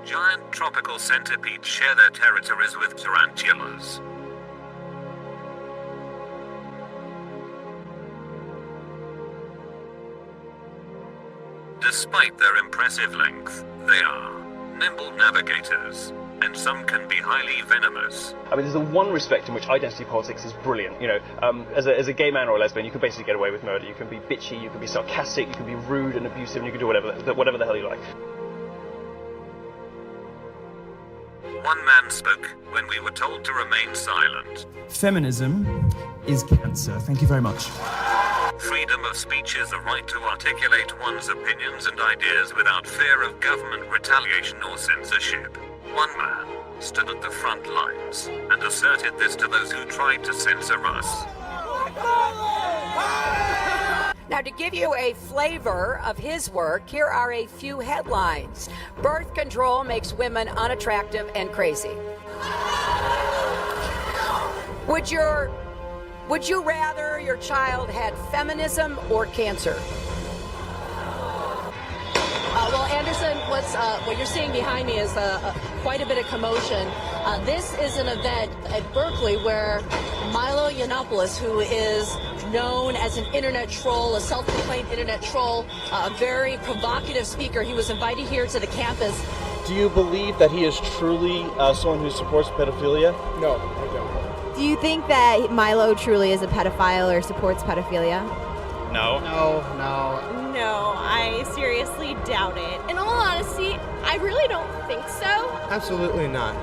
Giant tropical centipedes share their territories with tarantulas. Despite their impressive length, they are nimble navigators, and some can be highly venomous. I mean, there's the one respect in which identity politics is brilliant. You know, as a gay man or a lesbian, you can basically get away with murder. You can be bitchy, you can be sarcastic, you can be rude and abusive, and you can do whatever the hell you like. One man spoke when we were told to remain silent. Feminism is cancer. Thank you very much. Freedom of speech is the right to articulate one's opinions and ideas without fear of government retaliation or censorship. One man stood at the front lines and asserted this to those who tried to censor us. Now, to give you a flavor of his work, here are a few headlines. Birth control makes women unattractive and crazy. Would you rather your child had feminism or cancer? Well, Anderson, what you're seeing behind me is quite a bit of commotion. This is an event at Berkeley where Milo Yiannopoulos, who is known as an internet troll, a self-proclaimed internet troll, a very provocative speaker, he was invited here to the campus. Do you believe that he is truly someone who supports pedophilia? No, I don't. Do you think that Milo truly is a pedophile or supports pedophilia? No. No, I seriously doubt it. In all honesty, I really don't think so. Absolutely not.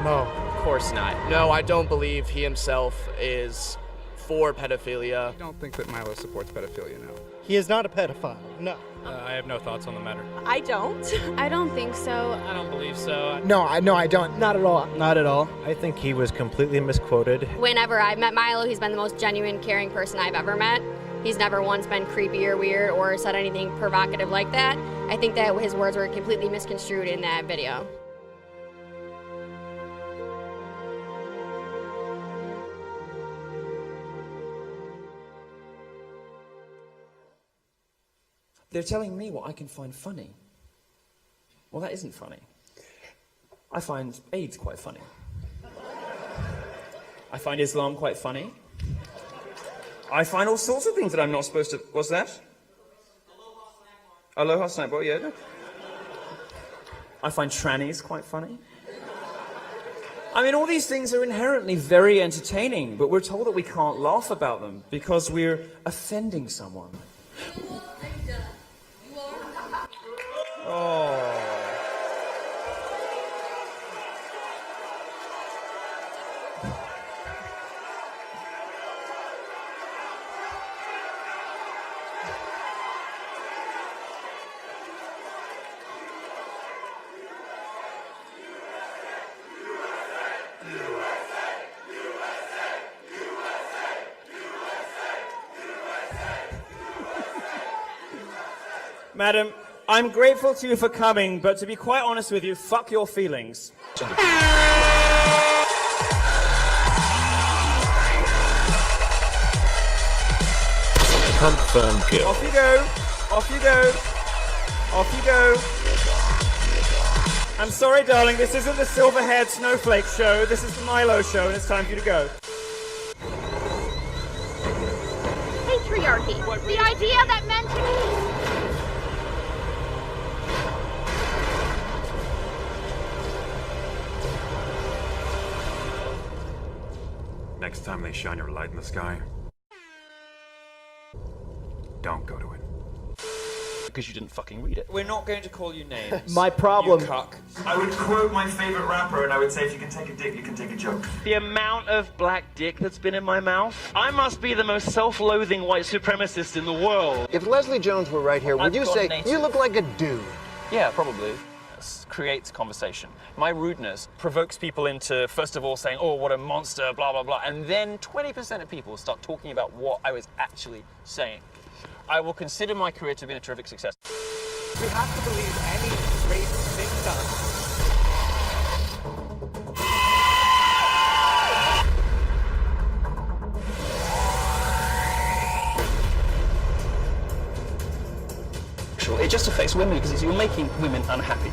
No. Of course not. No, I don't believe he himself is for pedophilia. I don't think that Milo supports pedophilia, no. He is not a pedophile, no. I have no thoughts on the matter. I don't. I don't think so. I don't believe so. No, I don't. Not at all. Not at all. I think he was completely misquoted. Whenever I've met Milo, he's been the most genuine, caring person I've ever met. He's never once been creepy or weird or said anything provocative like that. I think that his words were completely misconstrued in that video. They're telling me what I can find funny. Well, that isn't funny. I find AIDS quite funny. I find Islam quite funny. I find all sorts of things that I'm not supposed to... What's that? Aloha snack bar, yeah. I find trannies quite funny. I mean, all these things are inherently very entertaining, but we're told that we can't laugh about them because we're offending someone. Oh. Madam, I'm grateful to you for coming, but to be quite honest with you, fuck your feelings. Confirm kill. Off you go. Off you go. Off you go. I'm sorry, darling, this isn't the silver-haired snowflake show. This is the Milo show, and it's time for you to go. Patriarchy. The idea that men should... Next time they shine your light in the sky, don't go to it. Because you didn't fucking read it. We're not going to call you names. My problem... You cuck. I would quote my favorite rapper and I would say, if you can take a dick, you can take a joke. The amount of black dick that's been in my mouth, I must be the most self-loathing white supremacist in the world. If Leslie Jones were right here, would you say, you look like a dude? Yeah, probably. Creates conversation. My rudeness provokes people into, first of all, saying, oh, what a monster, blah, blah, blah, and then 20% of people start talking about what I was actually saying. I will consider my career to have been a terrific success. We have to believe any rape victim. It just affects women because you're making women unhappy.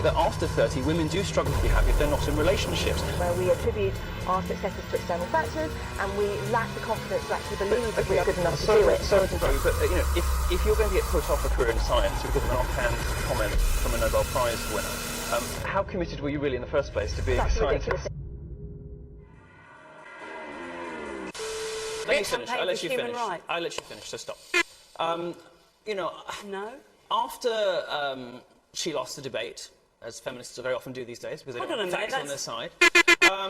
fact that after 30, women do struggle to be happy if they're not in relationships. Where we attribute our successes to external factors, and we lack the confidence to actually believe that we're good enough to do it. Sorry to interrupt, but you know, if you're going to get put off a career in science because of an offhand comment from a Nobel Prize winner, how committed were you really in the first place to being a scientist? Let me finish. I'll let you finish. I'll let you finish, so stop. You know, after she lost the debate, as feminists very often do these days, because they don't have facts on their side,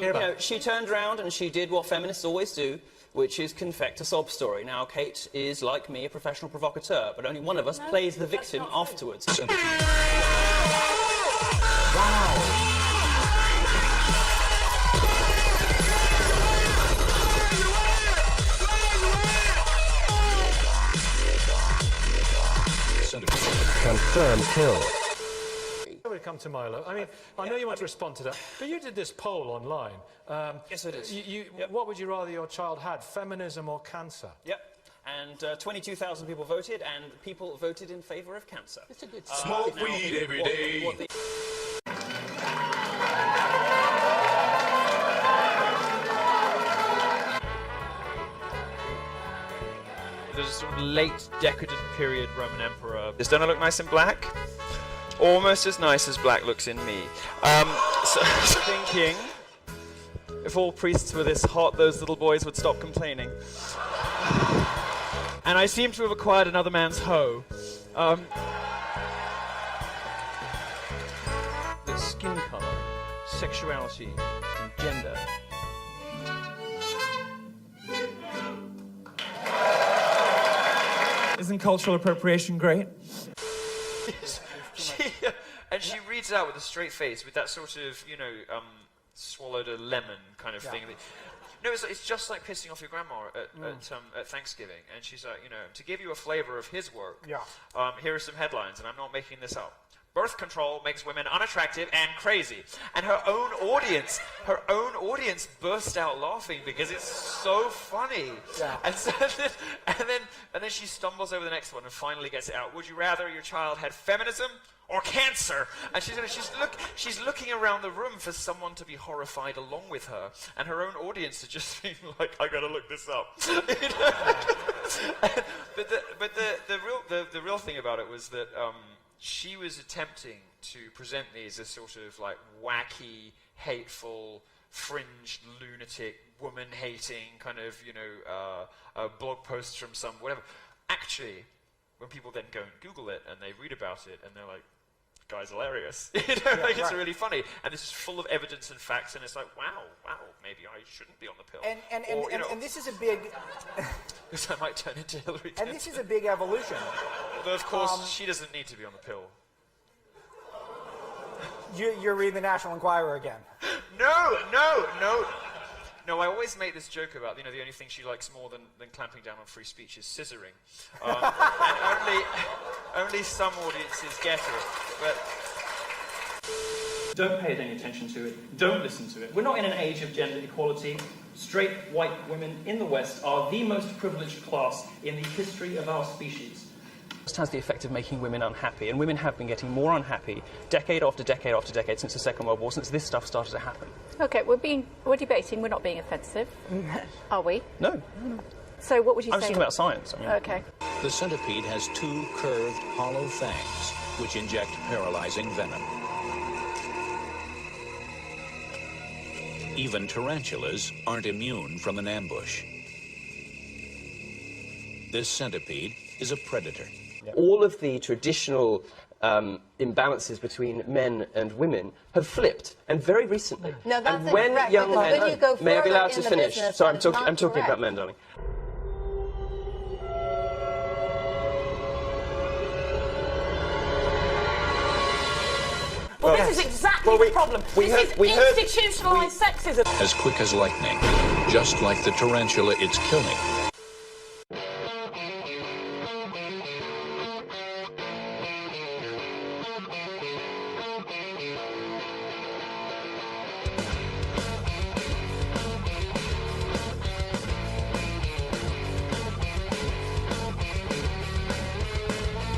you know, she turned around and she did what feminists always do, which is confect a sob story. Now, Kate is, like me, a professional provocateur, but only one of us plays the victim afterwards. Wow! Confirmed kill. When it comes to Milo, I mean, I know you want to respond to that, but you did this poll online. Yes, I did. What would you rather your child had, feminism or cancer? Yep. And 22,000 people voted, and people voted in favour of cancer. It's a good smoke weed every day. There's a sort of late decadent period Roman emperor. Don't I look nice in black? Almost as nice as black looks in me. So thinking, if all priests were this hot, those little boys would stop complaining. And I seem to have acquired another man's hoe. The skin colour, sexuality, and gender. Isn't cultural appropriation great? She reads it out with a straight face, with that sort of, you know, swallowed a lemon kind of thing. No, it's just like pissing off your grandma at Thanksgiving, and she's like, you know, to give you a flavour of his work, here are some headlines, and I'm not making this up. Birth control makes women unattractive and crazy. And her own audience burst out laughing because it's so funny. Yeah. And so then she stumbles over the next one and finally gets it out. Would you rather your child had feminism or cancer? And she's looking around the room for someone to be horrified along with her. And her own audience is just being like, I gotta look this up. You know? But the real thing about it was that she was attempting to present these as sort of like wacky, hateful, fringe, lunatic, woman-hating kind of, you know, blog posts from some whatever. Actually, when people then go and Google it and they read about it and they're like, guy's hilarious. You know, like it's really funny. And this is full of evidence and facts, and it's like, wow, maybe I shouldn't be on the pill. And this is a big... Because I might turn into Hillary Clinton. And this is a big evolution. But of course, she doesn't need to be on the pill. You're reading the National Enquirer again. No, I always make this joke about, you know, the only thing she likes more than clamping down on free speech is scissoring. And only some audiences get it. But don't pay any attention to it. Don't listen to it. We're not in an age of gender equality. Straight white women in the West are the most privileged class in the history of our species. It has the effect of making women unhappy, and women have been getting more unhappy decade after decade after decade since the Second World War, since this stuff started to happen. Okay, we're debating, we're not being offensive. Are we? No. So what would you say? I'm just talking about science. I mean. Okay. The centipede has 2 curved, hollow fangs, which inject paralyzing venom. Even tarantulas aren't immune from an ambush. This centipede is a predator. All of the traditional imbalances between men and women have flipped, and very recently. No, that's and when incorrect, young because men, when you go may I be allowed further to in the finish? business, Sorry, that is I'm talking not about men, darling. Well, this is exactly the problem. This is institutionalised sexism. As quick as lightning, just like the tarantula it's killing,